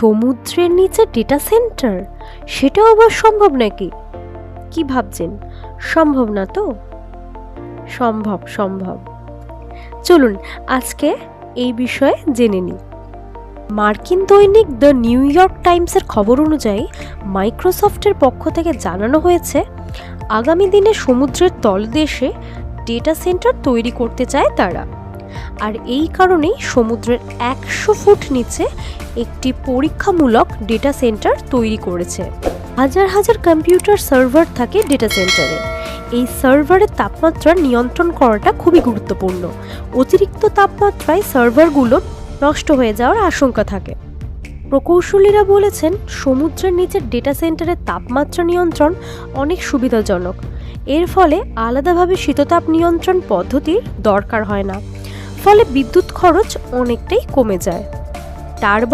সমুদ্রের নিচে data centre, সেটাও আবার সম্ভব নাকি? কি ভাবছেন, সম্ভব না তো? সম্ভব সম্ভব। চলুন আজকে এই বিষয়ে জেনে নিই। মার্কিন দৈনিক দ্য নিউ ইয়র্ক টাইমসের খবর অনুযায়ী মাইক্রোসফটের পক্ষ থেকে জানানো হয়েছে, আগামী দিনে সমুদ্রের তলদেশে ডেটা সেন্টার তৈরি করতে চায় তারা। আর এই কারণেই সমুদ্রের 100 ফুট নিচে একটি পরীক্ষামূলক ডেটা সেন্টার তৈরি করেছে। হাজার হাজার কম্পিউটার সার্ভার থাকে ডেটা সেন্টারে। এই সার্ভারের তাপমাত্রা নিয়ন্ত্রণ করাটা খুবই গুরুত্বপূর্ণ। অতিরিক্ত তাপমাত্রায় সার্ভারগুলো নষ্ট হয়ে যাওয়ার আশঙ্কা থাকে। প্রকৌশলীরা বলেছেন, সমুদ্রের নিচের ডেটা সেন্টারের তাপমাত্রা নিয়ন্ত্রণ অনেক সুবিধাজনক। এর ফলে আলাদাভাবে শীততাপ নিয়ন্ত্রণ পদ্ধতির দরকার হয় না, ফলে বিদ্যুৎ খরচ অনেকটাই কমে যায়।